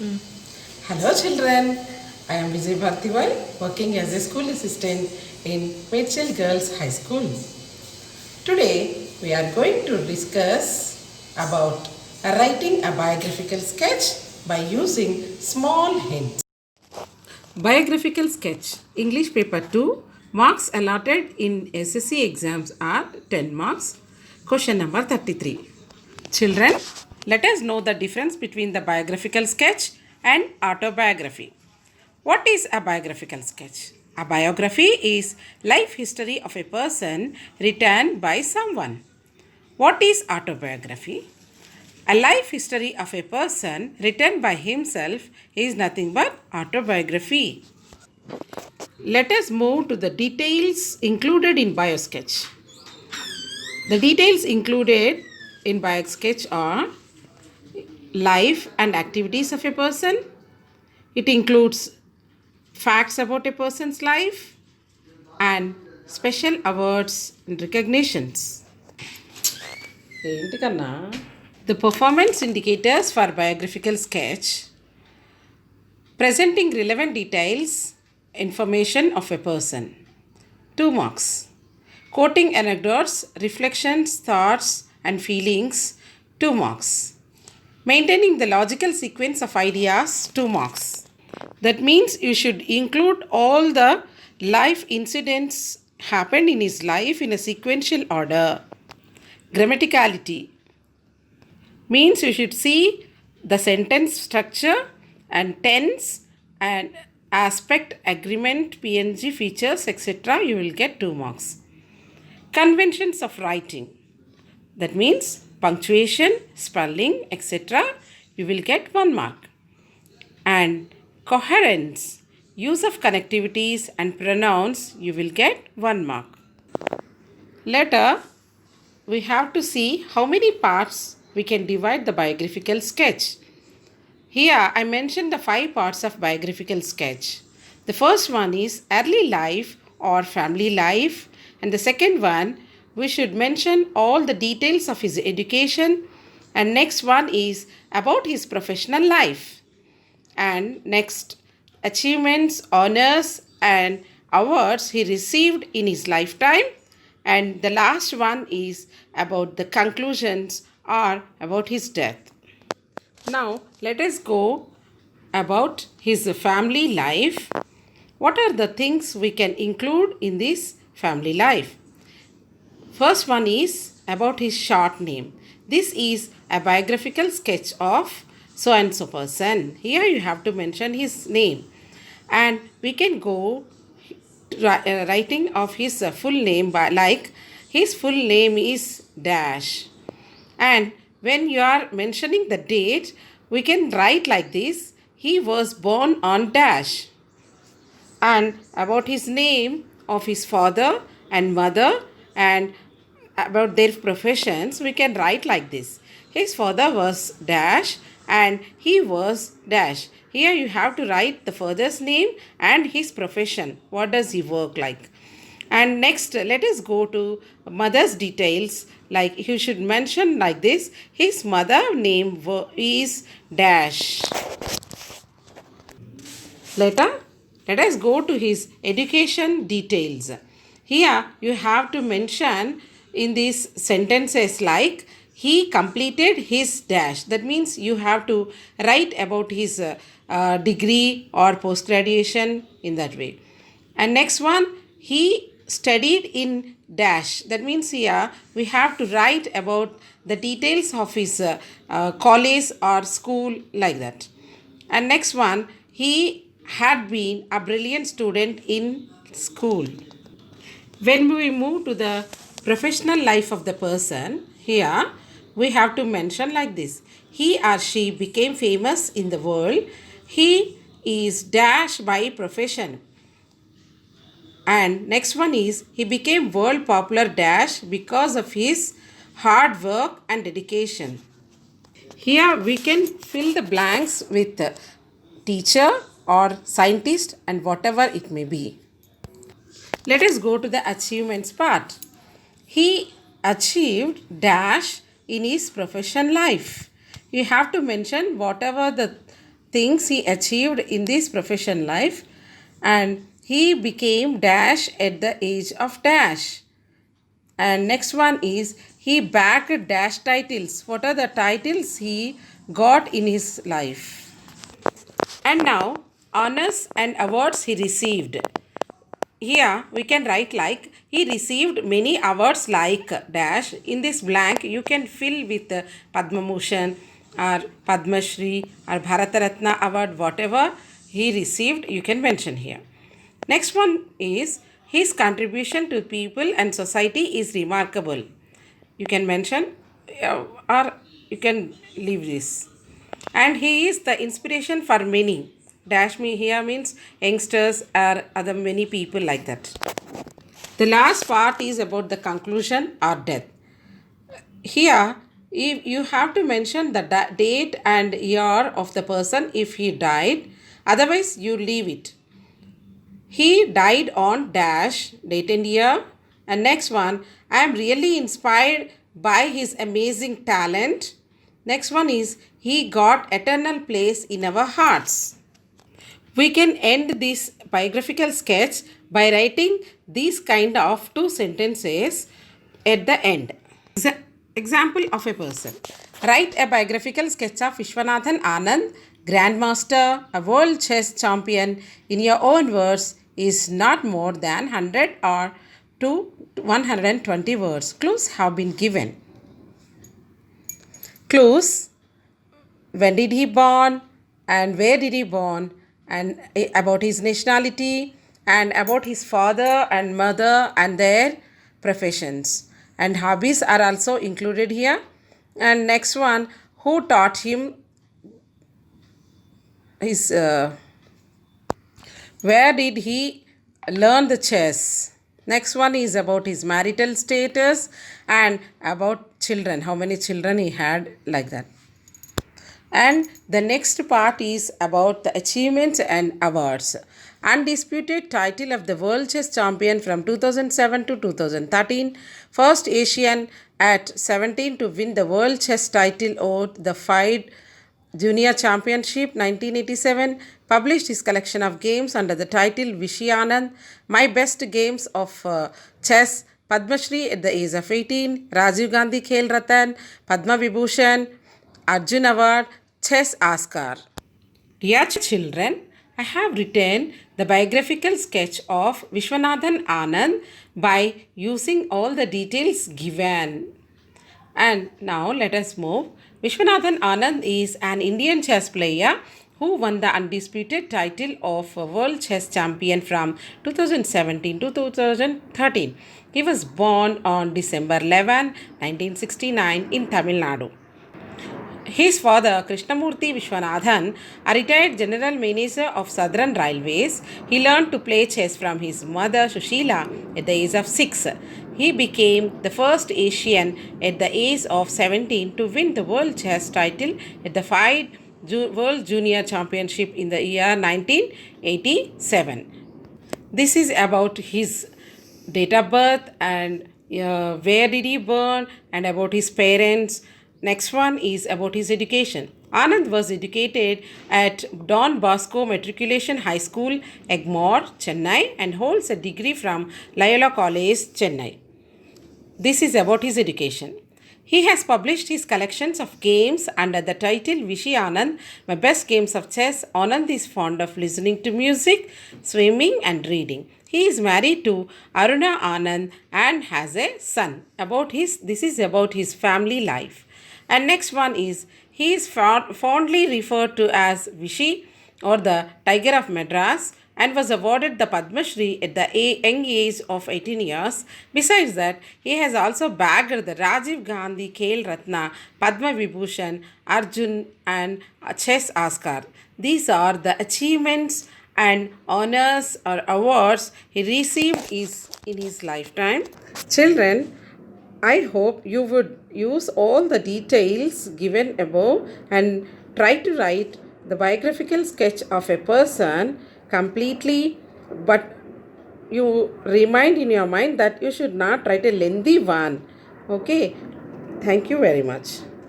Hello children, I am Vijay Bhartiwal working as a school assistant in Mitchell Girls High School. Today we are going to discuss about writing a biographical sketch by using small hints. Biographical sketch English paper 2 marks allotted in SSC exams are 10 marks. Question number 33. Children, let us know the difference between the biographical sketch and autobiography. What is a biographical sketch? A biography is life history of a person written by someone. What is autobiography? A life history of a person written by himself is nothing but autobiography. Let us move to the details included in BioSketch. The details included in BioSketch are life and activities of a person. It includes facts about a person's life and special awards and recognitions. ఏంటికన్నా The performance indicators for biographical sketch presenting relevant details, information of a person. 2 marks. Quoting anecdotes, reflections, thoughts, and feelings. 2 marks. Maintaining the logical sequence of ideas. 2 marks. That means you should include all the life incidents happened in his life in a sequential order. Grammaticality means you should see the sentence structure and tense and aspect, agreement, PNG features, etc. You will get 2 marks. Conventions of writing, that means punctuation, spelling, etc. You will get 1 mark. And coherence, use of connectivities and pronouns, you will get 1 mark. Later, we have to see how many parts we can divide the biographical sketch. Here I mentioned the 5 parts of biographical sketch. The first one is early life or family life, and the second one we should mention all the details of his education, and next one is about his professional life, and next achievements, honors and awards he received in his lifetime, and the last one is about the conclusions or about his death. Now, let us go about his family life. What are the things we can include in this family life? First one is about his short name. This is a biographical sketch of so and so person. Here you have to mention his name. And we can go writing of his full name by like his full name is dash. And when you are mentioning the date, we can write like this: he was born on dash. And about his name of his father and mother and about their professions, we can write like this: his father was dash and he was dash. Here you have to write the father's name and his profession. What does he work like? And next, let us go to mother's details. Like you should mention like this: his mother name is dash. Later, let us go to his education details. Here you have to mention in these sentences like he completed his dash. That means you have to write about his degree or post graduation in that way. And next one, he studied in dash. That means here we have to write about the details of his college or school like that. And next one, he had been a brilliant student in school. When we move to the professional life of the person, here we have to mention like this: he or she became famous in the world. He is dash by profession. And next one is he became world popular dash because of his hard work and dedication. Here we can fill the blanks with teacher or scientist and whatever it may be. Let us go to the achievements part. He achieved dash in his profession life. You have to mention whatever the things he achieved in this profession life, and he became dash at the age of dash. And next one is he bagged dash titles. What are the titles he got in his life? And now, honors and awards he received. Here we can write like he received many awards like dash. In this blank you can fill with Padma Bhushan or Padma Shri or Bharata Ratna award, whatever he received you can mention here. Next one is his contribution to people and society is remarkable. You can mention or you can leave this. And he is the inspiration for many. Dash me here means youngsters or other many people like that. The last part is about the conclusion or death. Here, if you have to mention the date and year of the person if he died, otherwise you leave it. He died on dash, date and year. And next one, I am really inspired by his amazing talent. Next one is he got eternal place in our hearts. We can end this biographical sketch by writing these kind of two sentences at the end. Example of a person. Write a biographical sketch of Vishwanathan Anand, Grandmaster, a world chess champion, in your own words is not more than 100 or to 120 words. Clues have been given. Clues: when did he born and where did he born, and about his nationality and about his father and mother and their professions, and hobbies are also included here. And next one, who taught him his where did he learn the chess. Next one is about his marital status and about children, how many children he had, like that. And the next part is about the achievements and awards. Undisputed title of the World Chess Champion from 2007 to 2013. First Asian at 17 to win the World Chess title at the FIDE Junior Championship 1987. Published his collection of games under the title Vishy Anand, My Best Games of Chess. Padma Shri at the age of 18. Rajiv Gandhi Khel Ratan, Padma Vibhushan, Arjun Award, Chess Oscar. Dear children, I have written the biographical sketch of Vishwanathan Anand by using all the details given. And now let us move. Vishwanathan Anand is an Indian chess player who won the undisputed title of World Chess Champion from 2017 to 2013. He was born on December 11, 1969 in Tamil Nadu. His father, Krishnamurthy Vishwanathan, a retired general manager of Southern Railways, he learned to play chess from his mother, Shushila, at the age of 6. He became the first Asian at the age of 17 to win the World Chess title at the FIDE World Junior Championship in the year 1987. This is about his date of birth and where did he born and about his parents. Next one is about his education. Anand was educated at Don Bosco Matriculation High School, Egmore, Chennai, and holds a degree from Loyola College, Chennai. This is about his education. He has published his collections of games under the title Vishy Anand, My Best Games of Chess. Anand is fond of listening to music, swimming, and reading. He is married to Aruna Anand and has a son. This is about his family life. And next one is he is fondly referred to as Vishy or the Tiger of Madras and was awarded the Padma Shri at the young age of 18 years. Besides that, he has also bagged the Rajiv Gandhi Khel Ratna, Padma Vibhushan, Arjun and Chess Oscar. These are the achievements and honors or awards he received in his lifetime. Children, I hope you would use all the details given above and try to write the biographical sketch of a person completely, but you remind in your mind that you should not write a lengthy one. Okay, thank you very much.